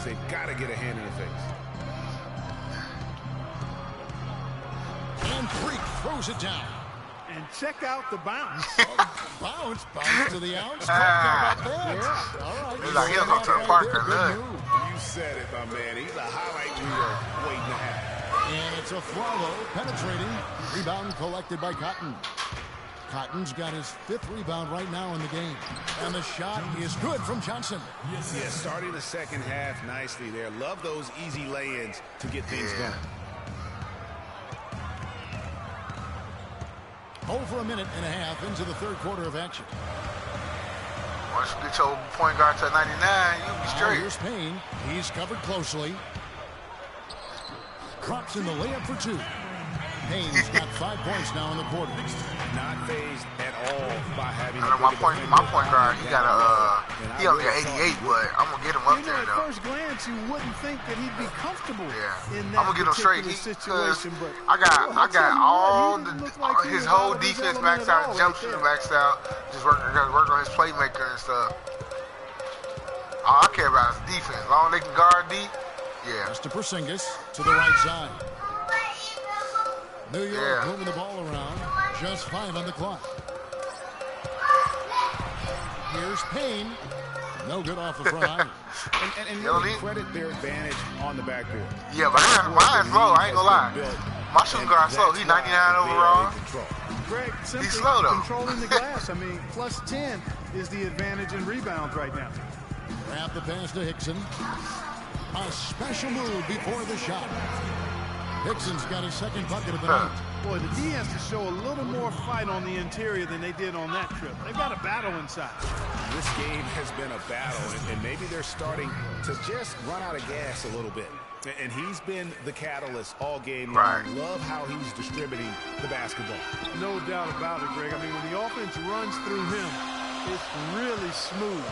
they've got to get a hand in the face. And Freak throws it down. And check out the bounce. Bounce to the ounce. How about that? Yeah. All right. He's like, he'll go to the park and look. You said it, my man. He's a highlight reel waiting to happen. And it's a follow, penetrating. Rebound collected by Cotton. Cotton's got his 5th rebound right now in the game. And the shot is good from Johnson. Yeah, starting the second half nicely there. Love those easy lay-ins to get things going. Over a minute and a half into the 3rd quarter of action. Once you get your point guard to 99, you'll be straight. Here's Payne. He's covered closely. Drops in the layup for 2. Payne's got 5 points now in the quarter. Not phased at all by having. I know my point guard. He got he only got 88, but I'm gonna get him up there at though. First glance, you wouldn't think that he'd be comfortable. Yeah, in that I'm gonna get him straight. Situation, but I got all his whole defense maxed out, jump shooter maxed out. Just work on his playmaker and stuff. All I care about is defense. As long as they can guard deep. Yeah. Mr. Porzingis to the right side. New York moving the ball around. Just 5 on the clock. Here's Payne. No good off the front iron. and really credit their advantage on the backboard. Yeah, but mine's slow. I ain't gonna lie. My shooting guard's slow. He's 99 overall. Greg, he's slow though. Controlling the glass. I mean, plus 10 is the advantage in rebounds right now. Grab the pass to Hickson. A special move before the shot. Hickson's got his 2nd bucket of the night. Boy, the D has to show a little more fight on the interior than they did on that trip. They've got a battle inside. This game has been a battle, and maybe they're starting to just run out of gas a little bit. And he's been the catalyst all game long. Right. Love how he's distributing the basketball. No doubt about it, Greg. I mean, when the offense runs through him, it's really smooth.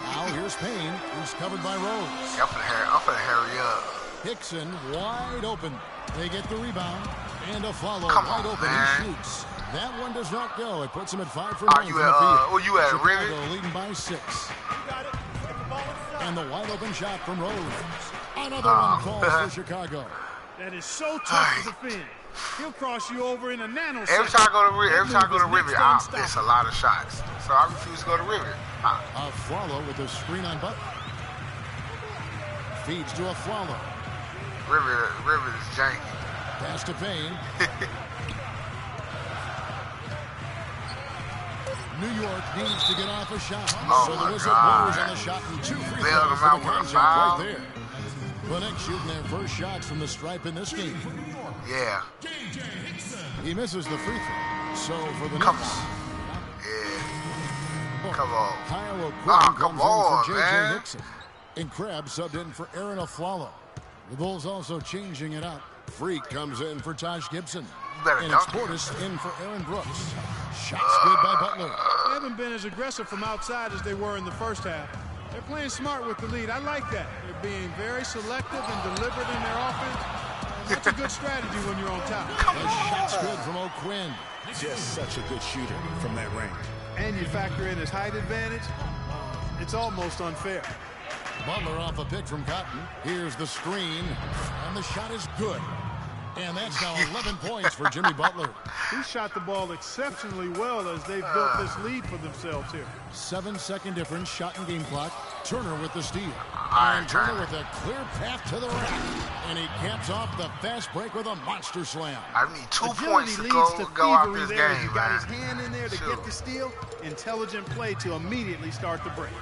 Now here's Payne, who's covered by Rose. I'm finna hurry up. Hickson wide open. They get the rebound and a follow. Come wide on, open. man. He shoots. That one does not go. It puts him at 5 for 9 Are you from at, the field. where you at, Chicago Rivet? leading by 6. And the wide open shot from Rose. Another one falls for Chicago. That is so tough to defend. He'll cross you over in a nanosecond. Every time I go to Rivet, it's a lot of shots. So I refuse to go to Rivet. A follow with a screen on Butler. Feeds to a follow. Rivet is janky. Pass to Payne. New York needs to get off a shot. So the Wizard blows on the shot and 2 free throws for the contact right there. The Knicks shooting their first shots from the stripe in this game. Yeah. He misses the free throw. So for the Come Knicks. on. Yeah. Come on. Kyle O'Quinn come comes on, in for J.J. man. Nixon. And Krabs subbed in for Aaron Aflalo. The Bulls also changing it up. Freak comes in for Taj Gibson. And it's Portis in for Aaron Brooks. Shots good by Butler. They haven't been as aggressive from outside as they were in the first half. They're playing smart with the lead. I like that. They're being very selective and deliberate in their offense. That's a good strategy when you're on top. The shot's good from O'Quinn. Just such a good shooter from that range. And you factor in his height advantage, it's almost unfair. Butler off a pick from Cotton. Here's the screen. And the shot is good. And that's now 11 points for Jimmy Butler. He shot the ball exceptionally well as they've built this lead for themselves here. 7-second difference, shot and game clock. Turner with the steal. Right, And Turner with a clear path to the rack. And he caps off the fast break with a monster slam. I need 2 Agility points to leads go out thievery this there. game, He got man. his hand in there to get the steal. Intelligent play to immediately start the break.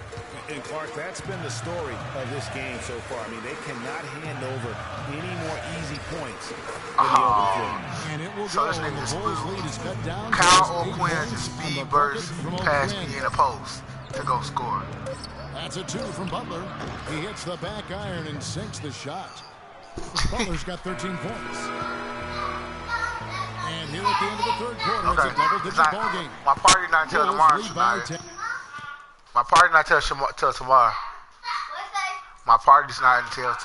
And Clark, that's been the story of this game so far. I mean, they cannot hand over any more easy points than the open floor. And it will So go. this nigga The Bulls lead is cut down. Kyle to 8 O'Quinn points just on the speed bucket burst from past O'Quinn. me in the post to go score. That's a 2 from Butler. He hits the back iron and sinks the shot. Butler's got 13 points. And here at the end of the 3rd quarter, it's a double-digit ball game. My party not till Bulls tomorrow. lead by Tonight. 10. My party not till tomorrow. My party's not until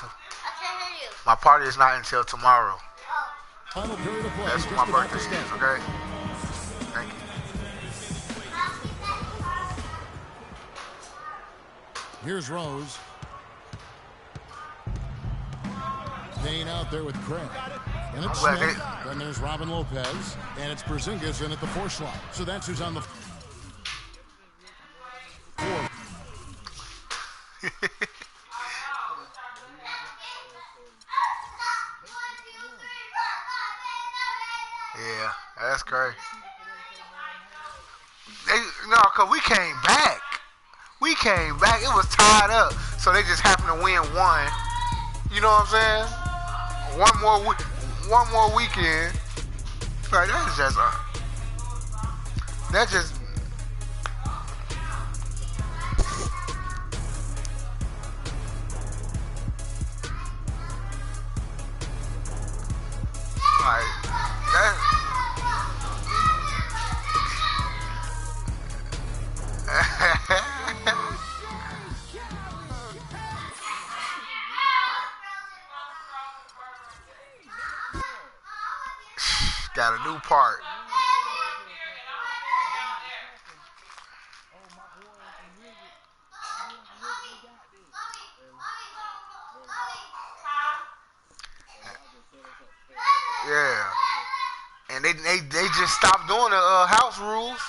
my party is not until tomorrow. Final period of play. That's just what my about birthday to start. is, okay? Thank you. Here's Rose. Payne out there with Craig. And it's Smith. Then there's Robin Lopez. And it's Porzingis in at the 4 slot. So that's who's on the 4. Yeah, that's crazy. Because we came back. It was tied up. So they just happened to win one. You know what I'm saying? One more weekend. Like, that's just like that. Got a new part. Yeah. And they just stopped doing the house rules.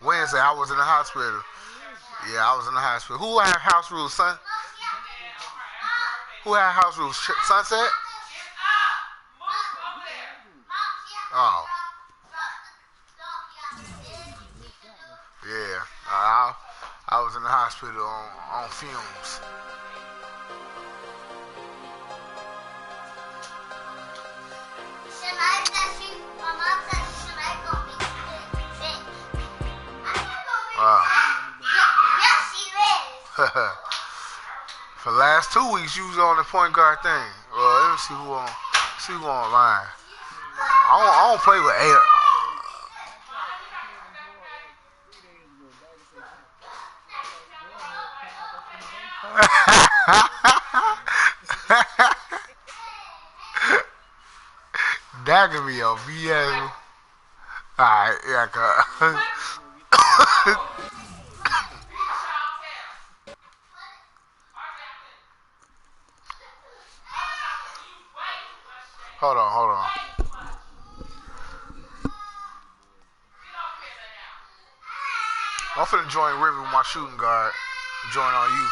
Wednesday, I was in the hospital. Yeah, I was in the hospital. Who had house rules, son? Who had house rules? Sunset? Oh. Yeah. I was in the hospital on fumes. For the last 2 weeks, you was on the point guard thing. Well, let me see who online. I don't play with air. That could be a BS. Alright, yeah, Hold on. I'm finna join River with my shooting guard. Join on you.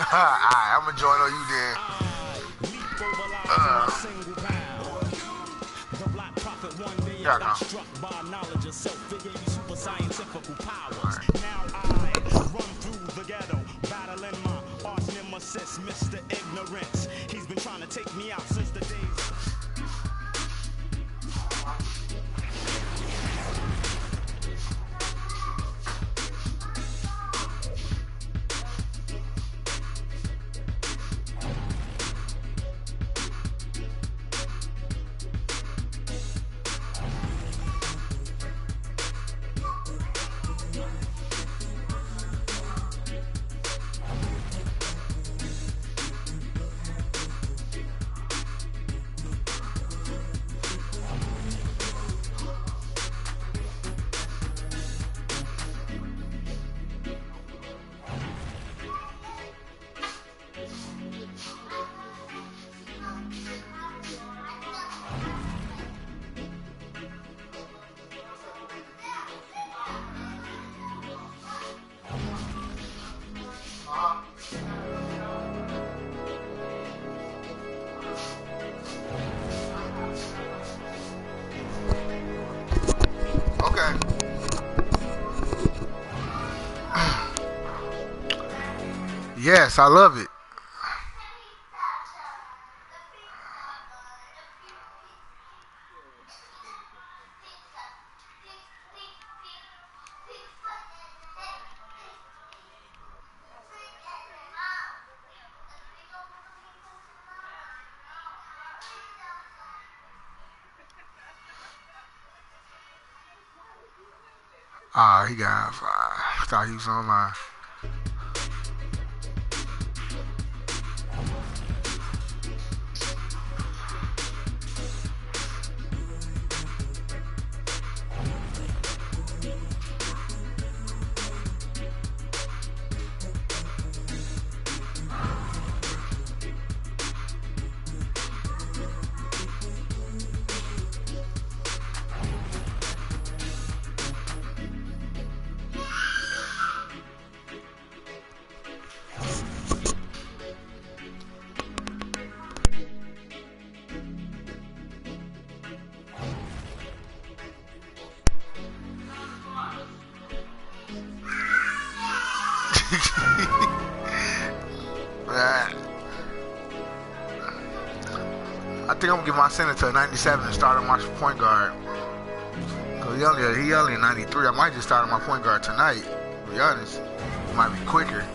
Alright, I'm gonna join on you then. Mr. Ignorance, he's been trying to take me out since the days. Yes, I love it. He got 5. I thought he was online. think I'm gonna get my center to a 97 and start on my point guard. Cause he only a 93. I might just start on my point guard tonight. To be honest, it might be quicker.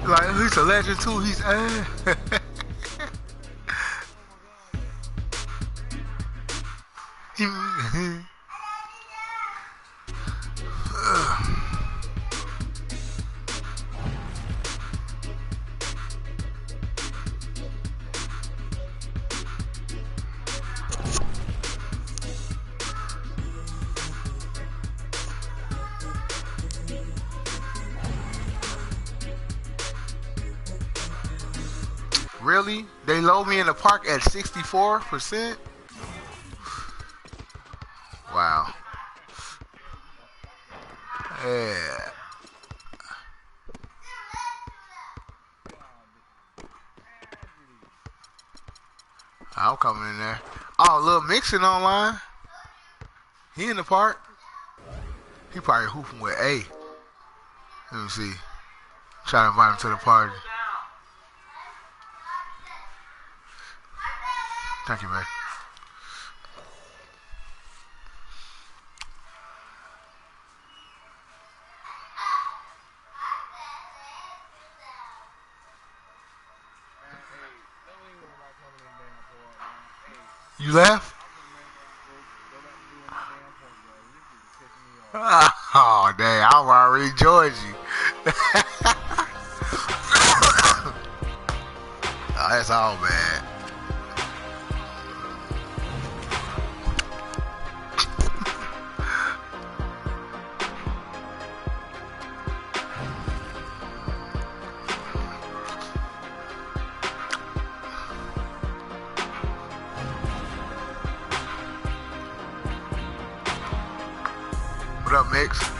Like, he's a legend too. He's Really? They load me in the park at 64%? Wow. Yeah. I'm coming in there. Oh, little Mixon online. He in the park. He probably hooping with A. Let me see. Try to invite him to the party. Thank you, man. You left? Oh, dang. I already enjoyed you. Oh, that's all bad. What up, Mix?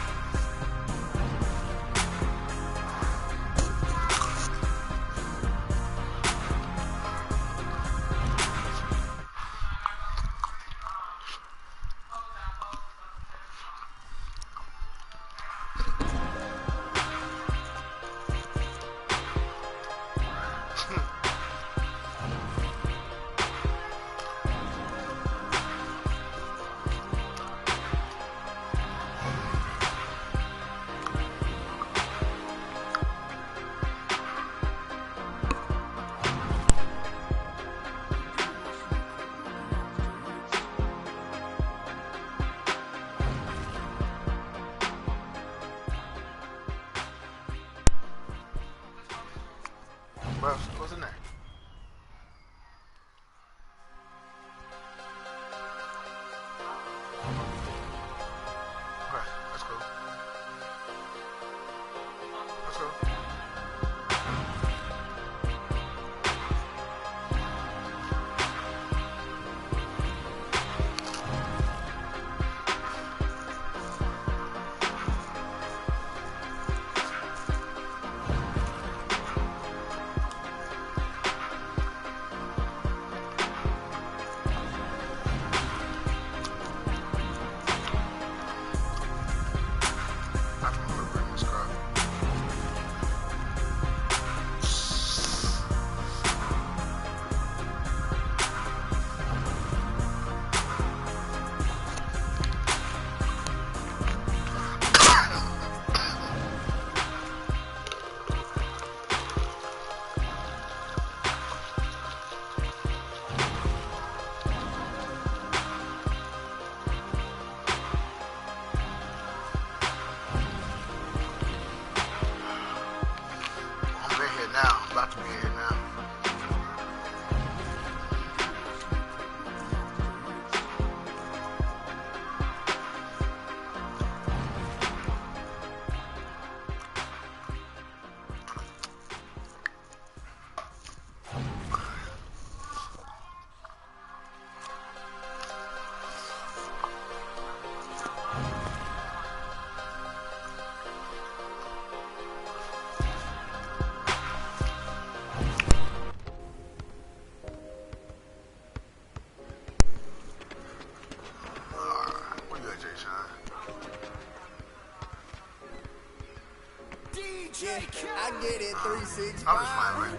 Yeah, I get it 365. I'm just playing, man.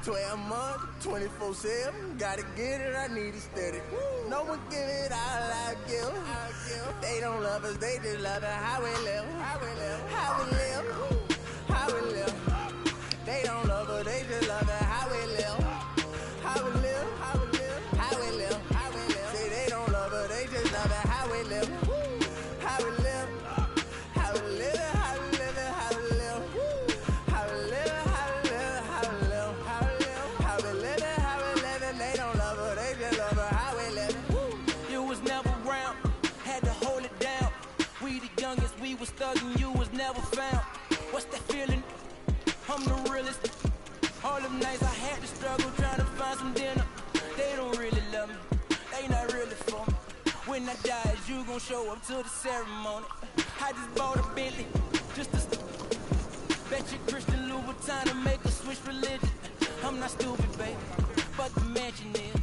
12 months, 24/7. Gotta get it, I need it steady. No one give it all I give. They don't love us, they just love it how we live. How we live. How we live. How we live. They don't love us, they just love it how we live. How we live. How we live. How we live. How we live. Say they don't love us, they just love it how we live. How we live. How we live. How we live. How we live. How we live. How we live. How we live. How we live. How we live. How we live. They don't love us, they just love it how we live. You was never around, had to hold it down. We the youngest, we was thugging, you was never found. What's that feeling? I'm the realest. All them nights I had to struggle trying to find some dinner. They don't really love me, they not really for me. When I die, is you gon' show up to the ceremony? I just bought a Bentley, just to bet you Christian Louboutin to make a switch religion. I'm not stupid, baby, but the mansion is.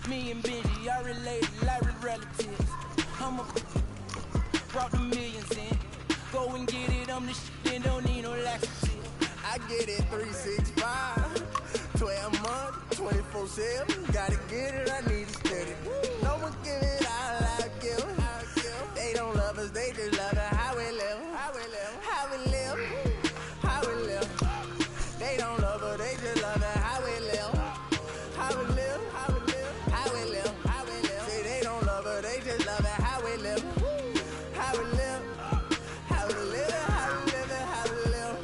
Me and Benji are related like relatives. I'm a brought the millions in. Go and get it, I'm the shit and don't need no laxative. I get it 365. 12 months, 24/7. Gotta get it, I need it steady. No one give it all I give. They don't love us, they just love it how we live. How we live. How we live. How we live. They don't love us, they just love it how we live. How we live. How we live. How we live. How we live. Say they don't love us, they just love it how we live. How we live. How we live. How we live. How we live. How we live.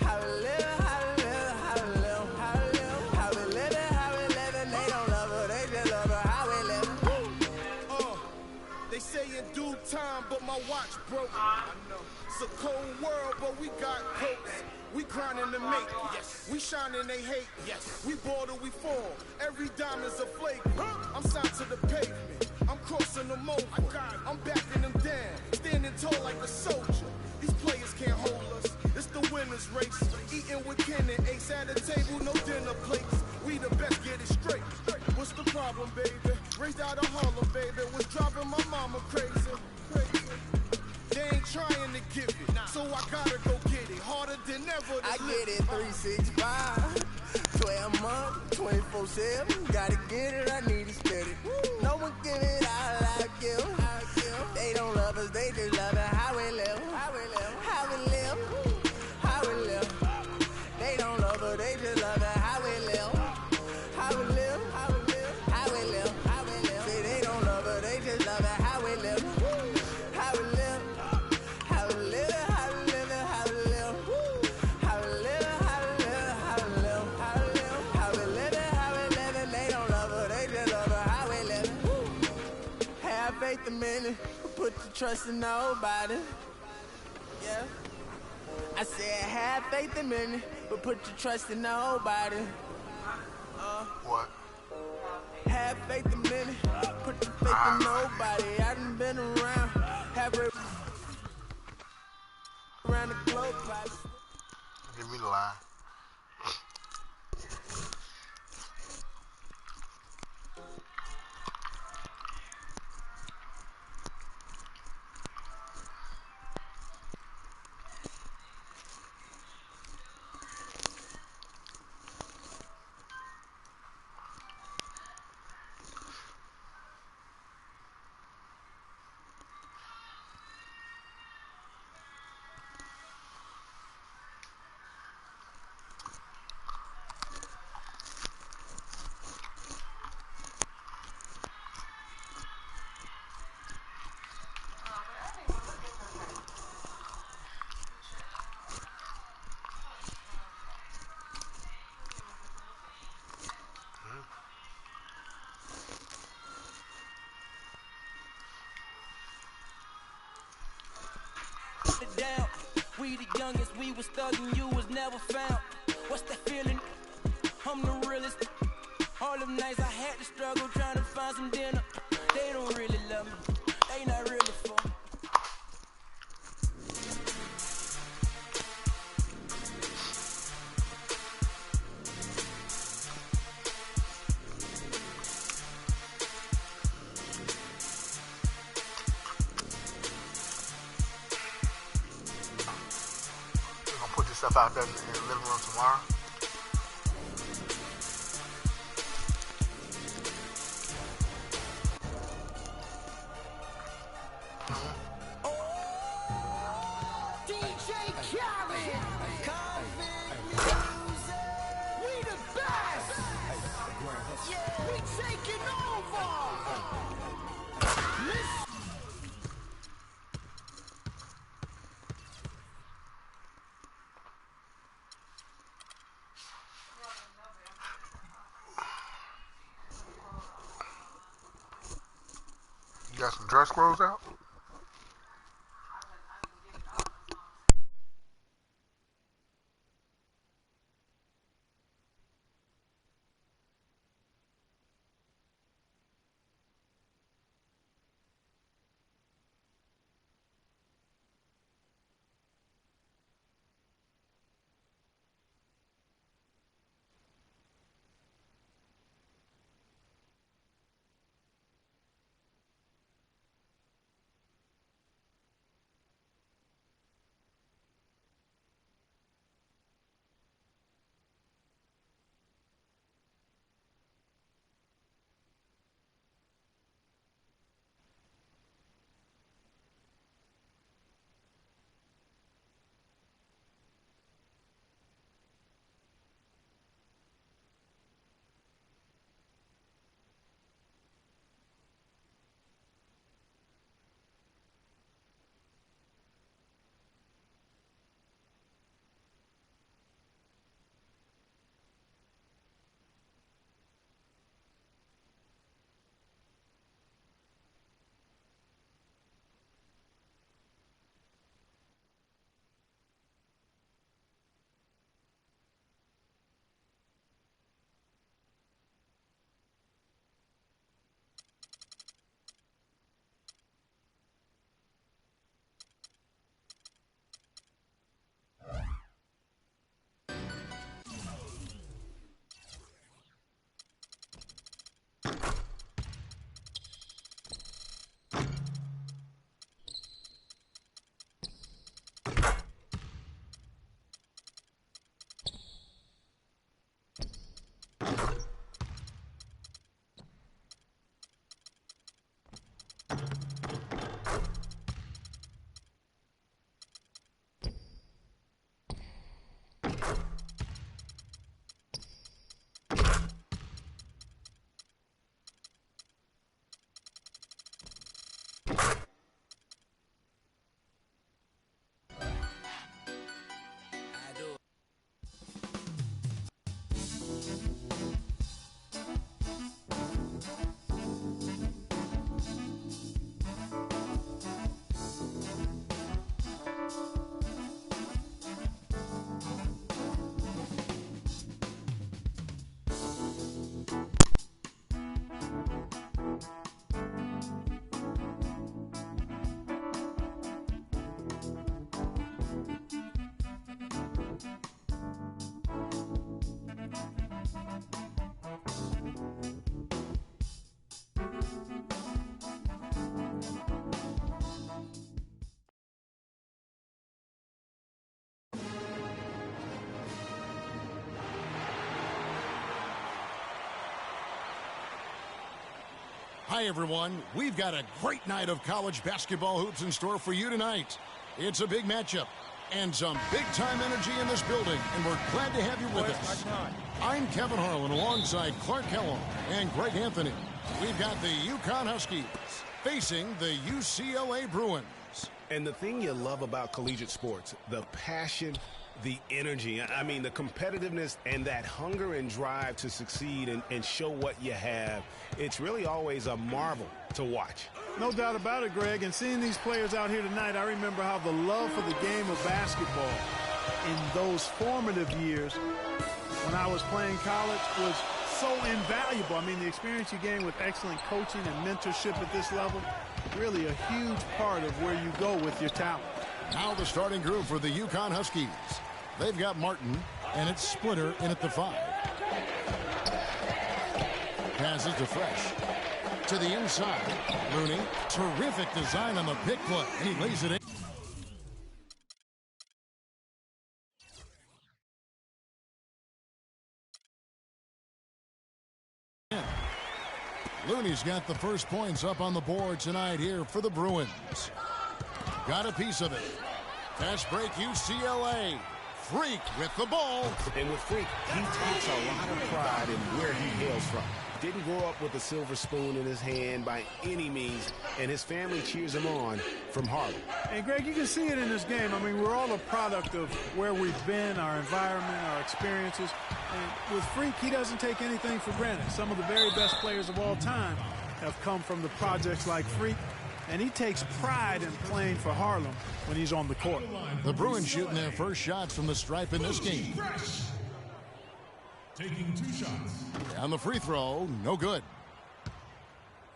How we live. How we live. How we live. How we live. How we live. They don't love us, they just love it how we live. They say in due time, but my watch broke. I know. It's a cold world, but we got coats. We grinding to make. Yes. We shining, they hate. Yes. We ball till we fall. Every dime is a flake. I'm signed to the pavement. I'm crossing them over. I'm backing them down. Standing tall like a soldier. These players can't hold us. It's the winner's race. Eating with Ken and Ace at a table, no dinner plates. We the best, get it straight. What's the problem, baby? Raised out of Harlem, baby. Was driving my mama crazy. They ain't trying to give it, so I gotta go get it. Harder than ever. I get it 365. 12 months, 24/7. Gotta get it, I need it steady. No one give it all I give. They don't love us, they just love it how we live. How we live. How we live. How we live. They don't love us, they just love it how we live. How we live. How we live. How we live. How we live. Say they don't love us, they just love it how we live. How we live. How we live. How we live. How we live. How we live. How we live. How we live. How we live. How we live. How we live. They don't love us, they just love it how we live. Have faith in me, put your trust in nobody. Yeah. I said have faith in me, but put your trust in nobody. What? Have faith in me, put your faith in nobody. I done been around, have it around the globe. Give me the line. Down. We the youngest, we was thugging, you was never found. What's that feeling? I'm the realest. All them nights I had to struggle trying to find some dinner. They don't really love me, they not really for me. stuff out there in the living room tomorrow. You got some dress clothes out? Hi, everyone. We've got a great night of college basketball hoops in store for you tonight. It's a big matchup and some big-time energy in this building, and we're glad to have you with us. I'm Kevin Harlan alongside Clark Kellum and Greg Anthony. We've got the UConn Huskies facing the UCLA Bruins. And the thing you love about collegiate sports, the passion, the energy, I mean, the competitiveness and that hunger and drive to succeed and show what you have, it's really always a marvel to watch. No doubt about it, Greg. And seeing these players out here tonight, I remember how the love for the game of basketball in those formative years when I was playing college was so invaluable. I mean, the experience you gain with excellent coaching and mentorship at this level, really a huge part of where you go with your talent. Now the starting group for the UConn Huskies. They've got Martin, and it's Splitter in at the 5. Passes to Fresh. To the inside. Looney. Terrific design on the pick play, and he lays it in. and he's got the first points up on the board tonight here for the Bruins. Got a piece of it. Fast break, UCLA. Freak with the ball. And with Freak, he takes a lot of pride in where he hails from. Didn't grow up with a silver spoon in his hand by any means, and his family cheers him on from Harlem. And, Greg, you can see it in this game. I mean, we're all a product of where we've been, our environment, our experiences. And with Freak, he doesn't take anything for granted. Some of the very best players of all time have come from the projects like Freak, and he takes pride in playing for Harlem when he's on the court. The Bruins shooting their first shots from the stripe in this game. Taking 2 shots. On the free throw, no good.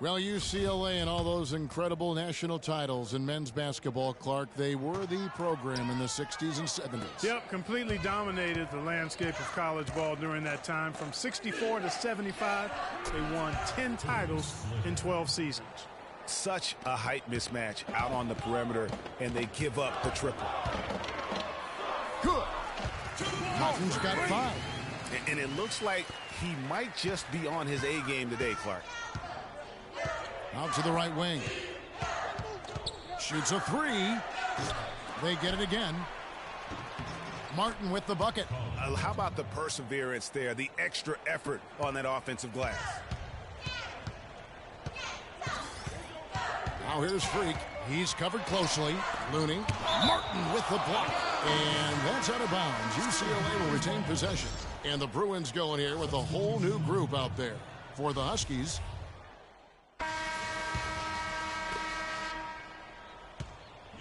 Well, UCLA and all those incredible national titles in men's basketball, Clark, they were the program in the 60s and 70s. Yep, completely dominated the landscape of college ball during that time. From 64 to 75, they won 10 titles in 12 seasons. Such a height mismatch out on the perimeter, and they give up the triple. Good. Cotton's got 5. And it looks like he might just be on his A game today, Clark. Out to the right wing. Shoots a 3. They get it again. Martin with the bucket. How about the perseverance there, the extra effort on that offensive glass? Now here's Freak. He's covered closely. Looney. Martin with the block. And that's out of bounds. UCLA will retain possession. And the Bruins going here with a whole new group out there. For the Huskies,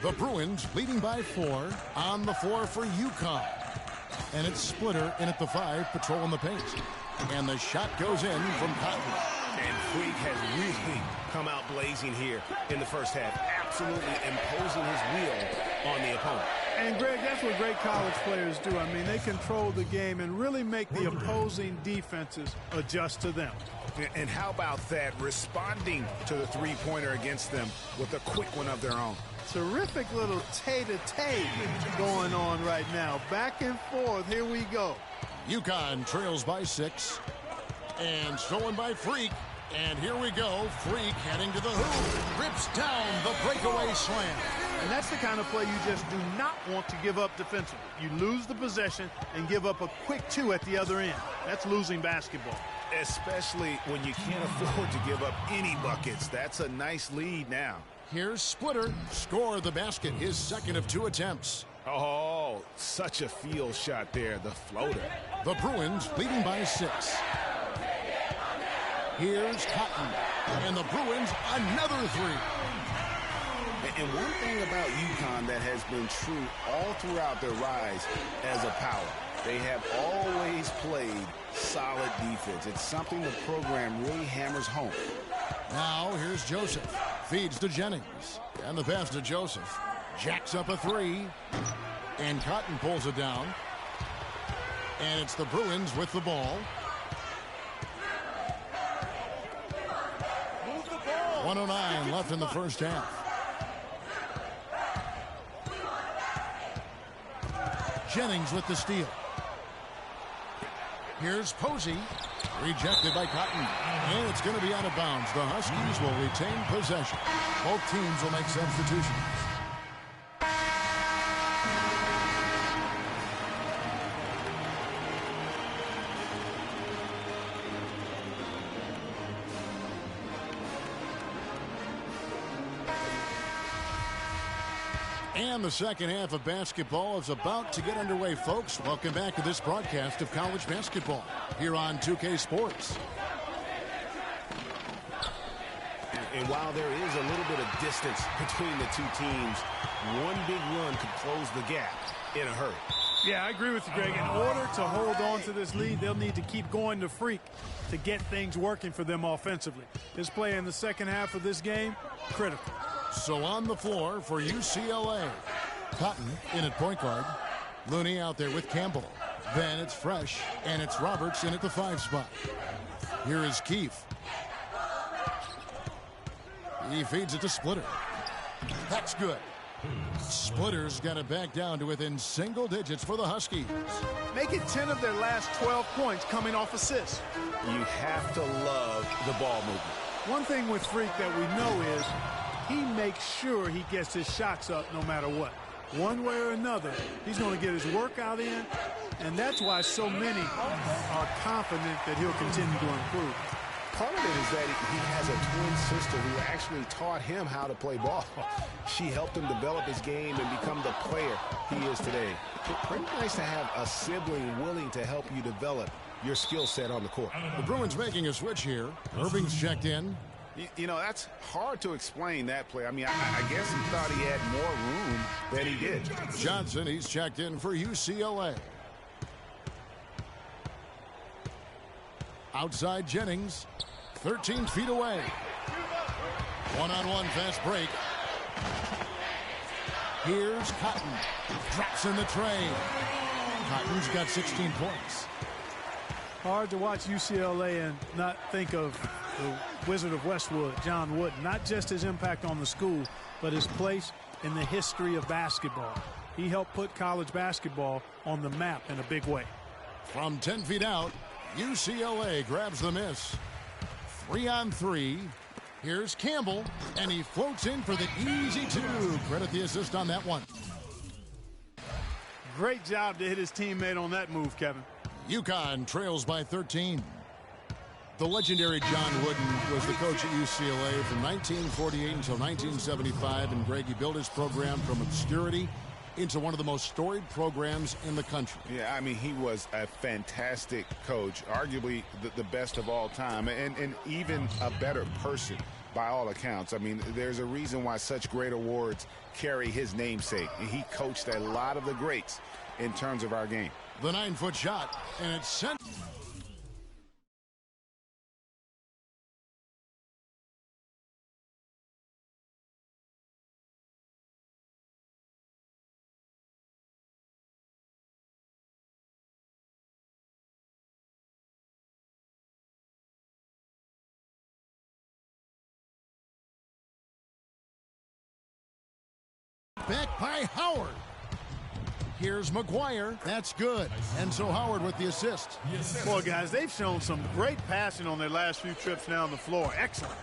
the Bruins leading by 4 on the floor for UConn. And it's Splitter in at the 5, patrolling the paint. And the shot goes in from Cotton. And Freak has really come out blazing here in the first half, absolutely imposing his will on the opponent. And, Greg, that's what great college players do. I mean, they control the game and really make the opposing defenses adjust to them. And how about that, responding to the three-pointer against them with a quick one of their own. Terrific little tay-to-tay going on right now. Back and forth. Here we go. UConn trails by 6. And stolen by Freak. And here we go. Freak heading to the hoop. Rips down the breakaway slam. And that's the kind of play you just do not want to give up defensively. You lose the possession and give up a quick 2 at the other end. That's losing basketball. Especially when you can't afford to give up any buckets. That's a nice lead now. Here's Splitter. Score the basket. His second of 2 attempts. Oh, such a field shot there. The floater. The Bruins leading by 6. Here's Cotton. And the Bruins another 3. And one thing about UConn that has been true all throughout their rise as a power, they have always played solid defense. It's something the program really hammers home. Now here's Joseph. Feeds to Jennings. And the pass to Joseph. Jacks up a 3. And Cotton pulls it down. And it's the Bruins with the ball. 1:09 left in the first half. Jennings with the steal. Here's Posey. Rejected by Cotton. And it's going to be out of bounds. The Huskies will retain possession. Both teams will make substitutions. And the second half of basketball is about to get underway, folks. Welcome back to this broadcast of college basketball here on 2K Sports. And while there is a little bit of distance between the two teams, one big run could close the gap in a hurry. Yeah, I agree with you, Greg. In order to hold on to this lead, they'll need to keep going to Freak to get things working for them offensively. This play in the second half of this game, critical. So on the floor for UCLA, Cotton in at point guard. Looney out there with Campbell. Then it's Fresh, and it's Roberts in at the 5 spot. Here is Keefe. He feeds it to Splitter. That's good. Splitter's got it back down to within single digits for the Huskies. Make it 10 of their last 12 points coming off assists. You have to love the ball movement. One thing with Freak that we know is he makes sure he gets his shots up no matter what. One way or another, he's going to get his workout in, and that's why so many are confident that he'll continue to improve. Part of it is that he has a twin sister who actually taught him how to play ball. She helped him develop his game and become the player he is today. Pretty nice to have a sibling willing to help you develop your skill set on the court. The Bruins making a switch here. Irving's checked in. You know, that's hard to explain that play. I mean, I guess he thought he had more room than he did. Johnson, he's checked in for UCLA. Outside Jennings, 13 feet away. One-on-one fast break. Here's Cotton. Drops in the tray. Cotton's got 16 points. Hard to watch UCLA and not think of the Wizard of Westwood, John Wooden. Not just his impact on the school, but his place in the history of basketball. He helped put college basketball on the map in a big way. From 10 feet out, UCLA grabs the miss. 3-on-3. Here's Campbell, and he floats in for the easy two. Credit the assist on that one. Great job to hit his teammate on that move, Kevin. UConn trails by 13. The legendary John Wooden was the coach at UCLA from 1948 until 1975, and Greg, he built his program from obscurity into one of the most storied programs in the country. Yeah, I mean, he was a fantastic coach, arguably the best of all time, and even a better person by all accounts. I mean, there's a reason why such great awards carry his namesake. He coached a lot of the greats in terms of our game. The 9-foot shot, and it's sent. Back by Howard. Here's McGuire. That's good. And so Howard with the assist. Boy, guys, they've shown some great passing on their last few trips down the floor. Excellent.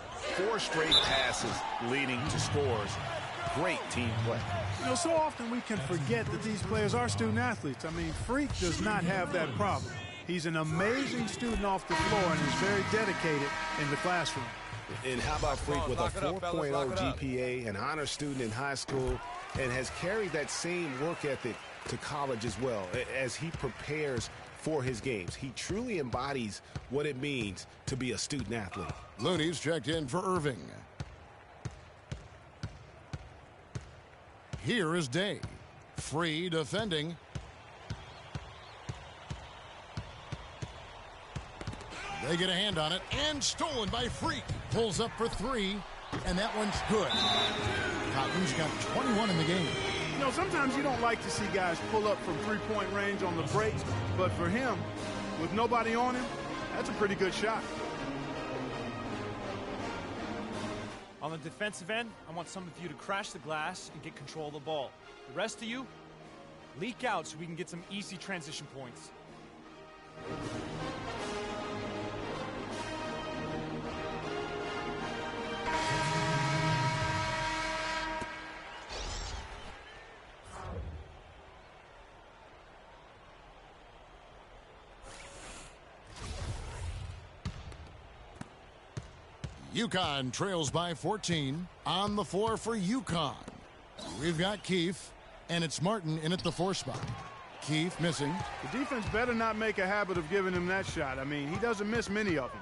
4 straight passes leading to scores. Great team play. You know, so often we can forget that these players are student athletes. I mean, Freak does not have that problem. He's an amazing student off the floor and is very dedicated in the classroom. And how about Freak with a 4.0 GPA, an honor student in high school, and has carried that same work ethic to college as well as he prepares for his games. He truly embodies what it means to be a student athlete. Looney's checked in for Irving. Here is Day. Free defending. They get a hand on it, and stolen by Freak. Pulls up for 3, and that one's good. Cotton's got 21 in the game. You know, sometimes you don't like to see guys pull up from three-point range on the break, but for him, with nobody on him, that's a pretty good shot. On the defensive end, I want some of you to crash the glass and get control of the ball. The rest of you, leak out so we can get some easy transition points. UConn trails by 14. On the floor for UConn, we've got Keefe, and it's Martin in at the 4 spot. Keefe missing. The defense better not make a habit of giving him that shot. I mean, he doesn't miss many of them.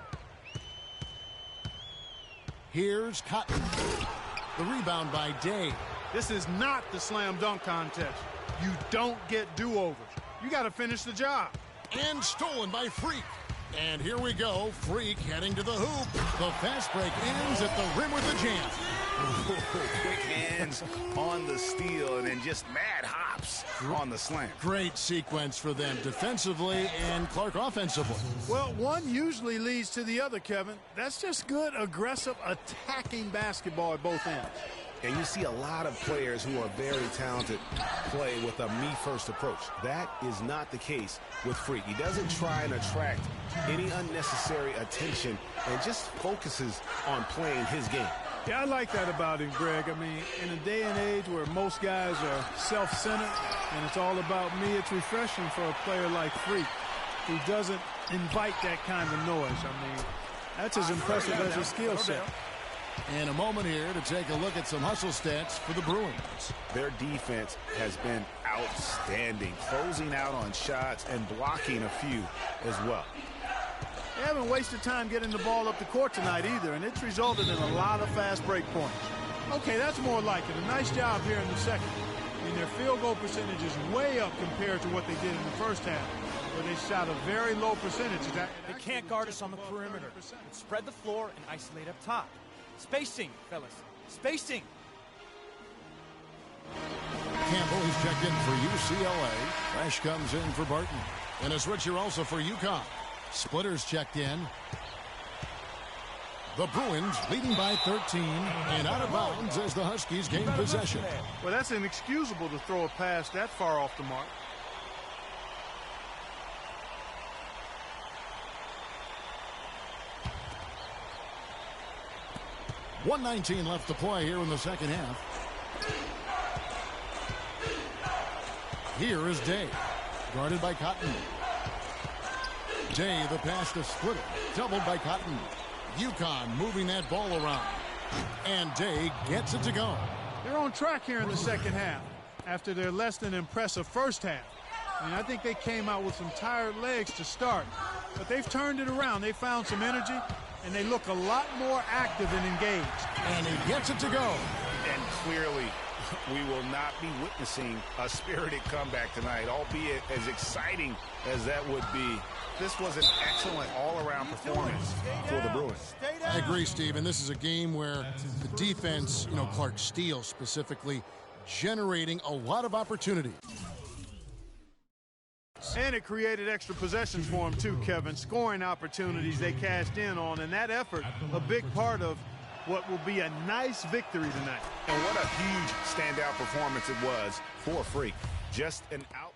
Here's Cotton. The rebound by Day. This is not the slam dunk contest. You don't get do-overs. You got to finish the job. And stolen by Freak. And here we go. Freak heading to the hoop. The fast break ends at the rim with the jam. Quick hands on the steal and then just mad hops on the slam. Great sequence for them defensively and Clark offensively. Well, one usually leads to the other, Kevin. That's just good, aggressive, attacking basketball at both ends. And you see a lot of players who are very talented play with a me-first approach. That is not the case with Freak. He doesn't try and attract any unnecessary attention and just focuses on playing his game. Yeah, I like that about him, Greg. I mean, in a day and age where most guys are self-centered and it's all about me, it's refreshing for a player like Freak who doesn't invite that kind of noise. I mean, that's as impressive as his skill set. And a moment here to take a look at some hustle stats for the Bruins. Their defense has been outstanding, closing out on shots and blocking a few as well. They haven't wasted time getting the ball up the court tonight either, and it's resulted in a lot of fast break points. Okay, that's more like it. A nice job here in the second. I mean, their field goal percentage is way up compared to what they did in the first half, where they shot a very low percentage. They can't guard us on the perimeter. Let's spread the floor and isolate up top. Spacing, fellas. Spacing. Campbell, he's checked in for UCLA. Fresh comes in for Barton. And a switcher also for UConn. Splitters checked in. The Bruins leading by 13 and out of bounds as the Huskies gain possession. Well, that's inexcusable to throw a pass that far off the mark. .119 left to play here in the second half. Here is Day, guarded by Cotton. Day, the pass to Splitter, doubled by Cotton. UConn moving that ball around. And Day gets it to go. They're on track here in the second half after their less than impressive first half. I mean, I think they came out with some tired legs to start, but they've turned it around. They found some energy, and they look a lot more active and engaged. And he gets it to go. And clearly, we will not be witnessing a spirited comeback tonight, albeit as exciting as that would be. This was an excellent all-around performance for the Bruins. I agree, Steve, and this is a game where the defense, Clark Steele specifically, generating a lot of opportunity. And it created extra possessions for him too, Kevin. Scoring opportunities they cashed in on, and that effort, a big part of what will be a nice victory tonight. And what a huge standout performance it was for Freak. Just an out.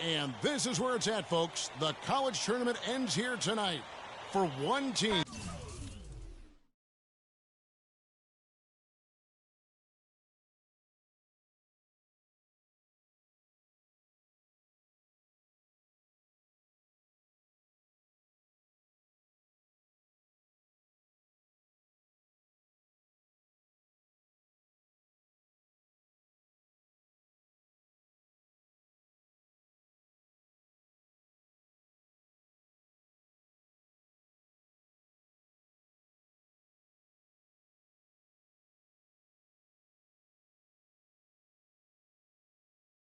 And this is where it's at, folks. The college tournament ends here tonight. For one team.